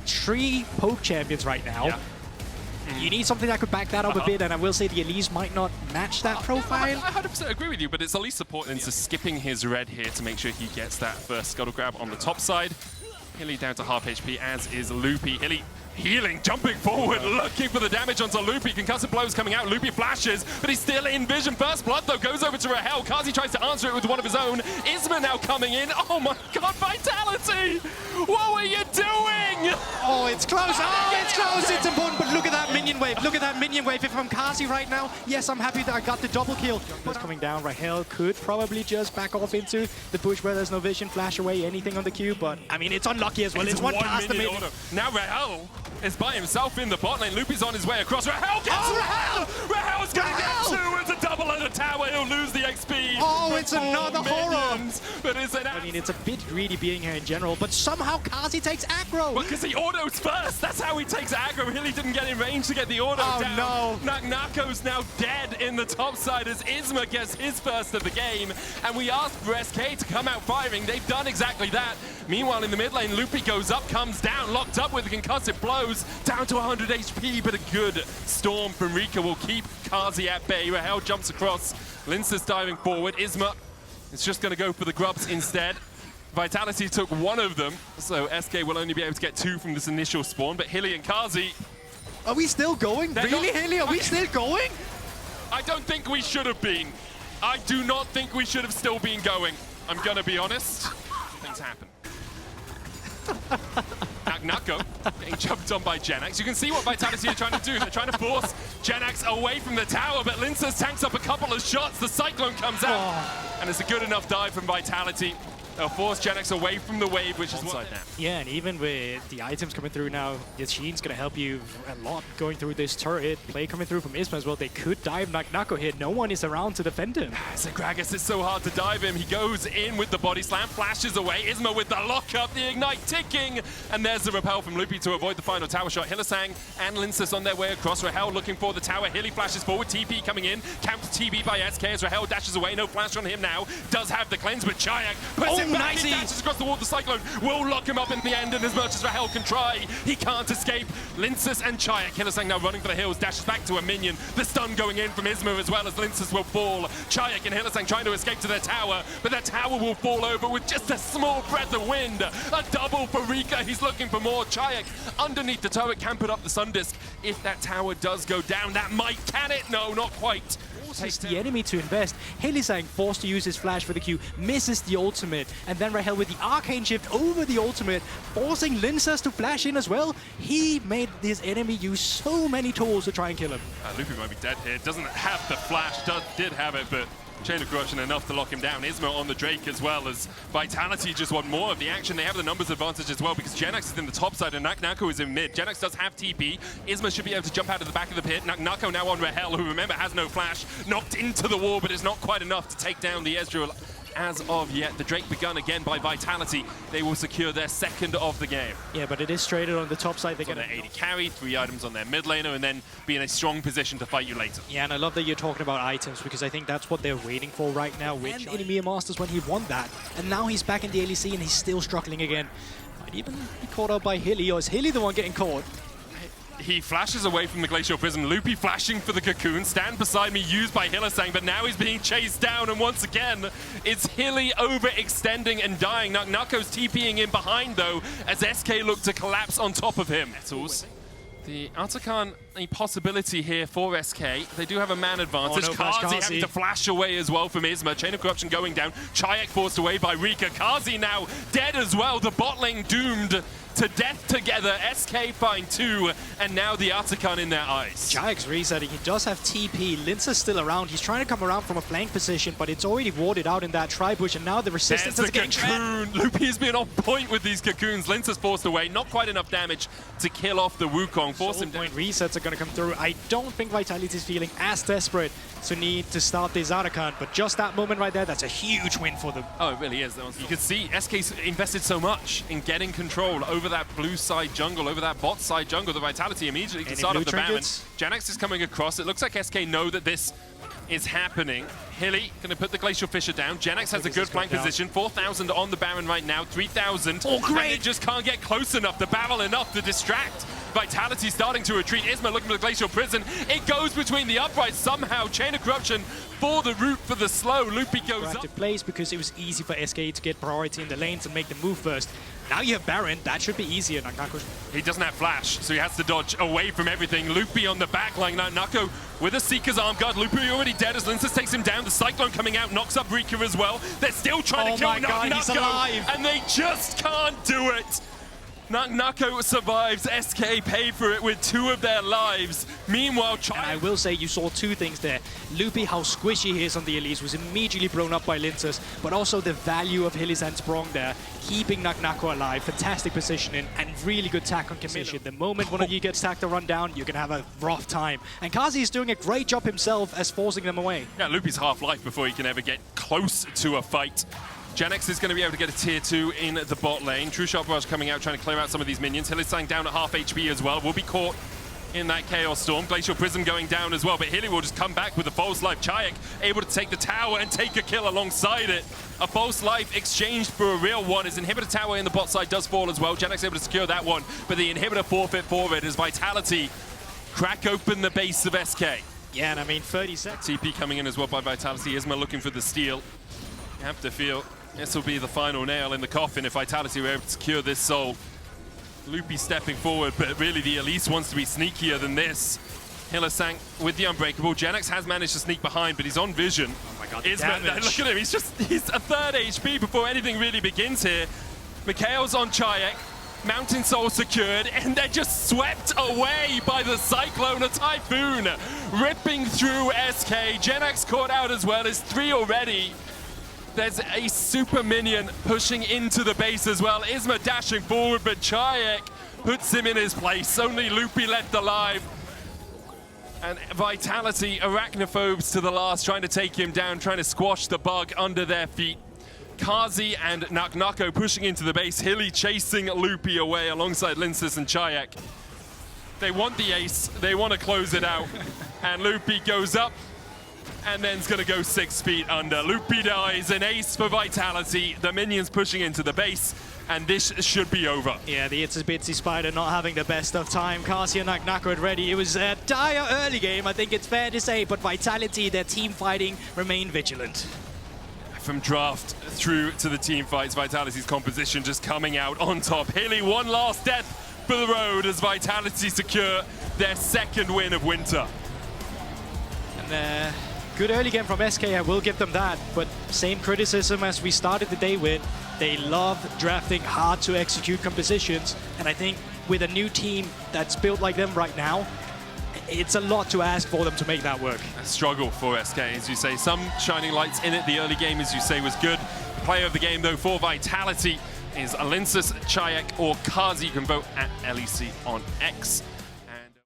got 3 poke champions right now. Yeah. You need something that could back that up a bit, and I will say the Elise might not match that profile. I 100% agree with you, but it's Elise support into skipping his red here to make sure he gets that first scuttle grab on the top side. Hilly down to half HP, as is Loopy. Hilly healing, jumping forward, looking for the damage onto Loopy. Concussive blows coming out. Loopy flashes, but he's still in vision. First blood, though, goes over to Rahel. Carzzy tries to answer it with one of his own. Isma now coming in. Oh my god, Vitality! What were you doing? Oh, it's close. Oh, it's close. It's important, but look at that minion wave. Look at that minion wave. If I'm Carzzy right now, yes, I'm happy that I got the double kill. But coming down, Rahel could probably just back off into the bush where there's no vision, flash away, anything on the queue. But, I mean, it's unlucky as well. It's one past the minion. Now Rahel is by himself in the bot lane. Loopy's on his way across. Rahel gets Rahel! Rahel's going to get 2. It's a double at the tower. He'll lose the XP. Oh, it's another horror. But it's an I mean, it's a bit greedy being here in general, but somehow Carzzy takes aggro. Because he autos first. That's how he takes aggro. Hilly didn't get in range to get the auto down. Oh, no. Nako's now dead in the top side as Isma gets his first of the game. And we asked for SK to come out firing. They've done exactly that. Meanwhile, in the mid lane, Loopy goes up, comes down, locked up with the concussive blows, down to 100 HP, but a good storm from Reeker will keep Carzzy at bay. Rahel jumps across. Lyncas diving forward. Isma is just going to go for the grubs instead. Vitality took 1 of them, so SK will only be able to get 2 from this initial spawn, but Hilly and Carzzy... Are we still going? Really, Hilly? Are we still going? I don't think we should have been. I do not think we should have still been going. I'm going to be honest. Things happen. Nako getting jumped on by Jenax. You can see what Vitality are trying to do. They're trying to force Jenax away from the tower, but Lyncas tanks up a couple of shots. The Cyclone comes out, and it's a good enough dive from Vitality. They'll force Jenax away from the wave, which is onside now. Yeah, and even with the items coming through now, the Sheen's going to help you a lot going through this turret. Play coming through from Isma as well. They could dive Nako here. No one is around to defend him. So Gragas is so hard to dive him. He goes in with the body slam, flashes away. Isma with the lockup, the ignite ticking. And there's the repel from Loopy to avoid the final tower shot. Hylissang and Lyncas on their way across. Rahel looking for the tower. Hilly flashes forward. TP coming in. Counter TP by SK as Rahel dashes away. No flash on him now. Does have the cleanse, but Czajek puts him back. He dashes across the wall. The Cyclone will lock him up in the end, and as much as Rahel can try, he can't escape. Lyncas and Czajek. Hylissang now running for the hills. Dashes back to a minion. The stun going in from Isma as well as Lyncas will fall. Czajek and Hylissang trying to escape to their tower, but their tower will fall over with just a small breath of wind. A double for Reeker. He's looking for more. Czajek underneath the turret can put up the sun disc. If that tower does go down, that might can it? No, not quite. Forces the enemy to invest. Hylissang forced to use his flash for the Q, misses the ultimate, and then Rahel with the arcane shift over the ultimate, forcing Lyncas to flash in as well. He made his enemy use so many tools to try and kill him. Loopy might be dead here. Doesn't have the flash, did have it, but Chain of Corruption enough to lock him down. Isma on the Drake as well as Vitality just want more of the action. They have the numbers advantage as well because Jenax is in the top side and Nako is in mid. Jenax does have TP. Isma should be able to jump out of the back of the pit. Nako now on Rahel, who remember has no flash. Knocked into the wall, but it's not quite enough to take down the Ezreal as of yet. The Drake begun again by Vitality. They will secure their 2nd of the game. Yeah, but it is traded on the top side. They're going to 80 carry, 3 items on their mid laner, and then be in a strong position to fight you later. Yeah, and I love that you're talking about items because I think that's what they're waiting for right now. Which enemy Masters when he won that, and now he's back in the LEC and he's still struggling again. Might even be caught out by Hilly, or is Hilly the one getting caught? He flashes away from the Glacial Prism. Loopy flashing for the Cocoon. Stand beside me used by Hylissang, but now he's being chased down. And once again, it's Hilly overextending and dying. Nako's TPing in behind, though, as SK look to collapse on top of him. Metals. The Atakan, a possibility here for SK. They do have a man advantage. Carzzy having to flash away as well from Isma. Chain of Corruption going down. Czajek forced away by Reeker. Carzzy now dead as well. The bot lane doomed to death together. SK find 2, and now the Atakan in their eyes. Czajek's resetting. He does have TP. Lyncas still around. He's trying to come around from a flank position, but it's already warded out in that tri-bush, and now the resistance is getting cocoon. Loopy has been on point with these cocoons. Lyncas forced away. Not quite enough damage to kill off the Wukong. Force him down. Resets are going to come through. I don't think Vitality is feeling as desperate to need to start this Atakan, but just that moment right there, that's a huge win for them. Oh, it really is. You can see SK's invested so much in getting control over that blue side jungle, over that bot side jungle. The Vitality immediately can start off the ban. Jenax is coming across. It looks like SK know that this is happening. Hilly going to put the Glacial Fissure down. Genex has a good flank position. 4,000 on the Baron right now. 3,000. Oh, great! And they just can't get close enough to barrel enough to distract. Vitality starting to retreat. Isma looking for the Glacial Prison. It goes between the uprights somehow. Chain of Corruption for the route for the slow. Loopy goes up. Place because it was easy for SK to get priority in the lanes and make the move first. Now you have Baron. That should be easier. Nako. He doesn't have flash, so he has to dodge away from everything. Loopy on the back line now. Nako with a Seeker's arm guard. Loopy already dead as Lyncas takes him down. The Cyclone coming out knocks up Reeker as well. They're still trying to kill God, he's alive. And they just can't do it. Nako survives. SK pay for it with 2 of their lives. Meanwhile, I will say you saw 2 things there. Loopy, how squishy he is on the Elise, was immediately blown up by Lyncas, but also the value of Hylissang's Braum there, keeping Nako alive. Fantastic positioning and really good tack on commission. The moment one of you gets tacked or run down, you're going to have a rough time. And Carzzy is doing a great job himself as forcing them away. Yeah, Loopy's half-life before he can ever get close to a fight. Genex is going to be able to get a tier 2 in the bot lane. True Shot Barrage coming out, trying to clear out some of these minions. Hylissang down at half HP as well. Will be caught in that Chaos Storm. Glacial Prism going down as well, but Hilly will just come back with a false life. Czajek able to take the tower and take a kill alongside it. A false life exchanged for a real one. His inhibitor tower in the bot side does fall as well. Genex able to secure that one, but the inhibitor forfeit for it as Vitality crack open the base of SK. Yeah, and I mean 30 seconds. TP coming in as well by Vitality. Isma looking for the steal. You have to feel this will be the final nail in the coffin if Vitality were able to secure this soul. Loopy stepping forward, but really the Elise wants to be sneakier than this. Hylissang with the Unbreakable. Genex has managed to sneak behind, but he's on vision. Oh my God, Isma, look at him, he's a 3rd HP before anything really begins here. Mikhail's on Czajek. Mountain Soul secured, and they're just swept away by the Cyclone, a Typhoon, ripping through SK. Genex caught out as well, is 3 already. There's a super minion pushing into the base as well. Isma dashing forward, but Czajek puts him in his place. Only Loopy left alive. And Vitality, arachnophobes to the last, trying to take him down, trying to squash the bug under their feet. Carzzy and Nako pushing into the base. Hilly chasing Loopy away alongside Lyncas and Czajek. They want the ace. They want to close it out. And Loopy goes up. And then's going to go 6 feet under. Loopy dies, an ace for Vitality. The minions pushing into the base, and this should be over. Yeah, the Itsy Bitsy Spider not having the best of time. Carzzy and Nako had ready. It was a dire early game, I think it's fair to say, but Vitality, their team fighting, remain vigilant. From draft through to the team fights, Vitality's composition just coming out on top. Hilly, one last death for the road as Vitality secure their 2nd win of winter. And good early game from SK, I will give them that, but same criticism as we started the day with. They love drafting hard to execute compositions, and I think with a new team that's built like them right now, it's a lot to ask for them to make that work. A struggle for SK, as you say. Some shining lights in it. The early game, as you say, was good. Player of the game, though, for Vitality is Lyncas, Czajek, or Carzzy. You can vote at LEC on X.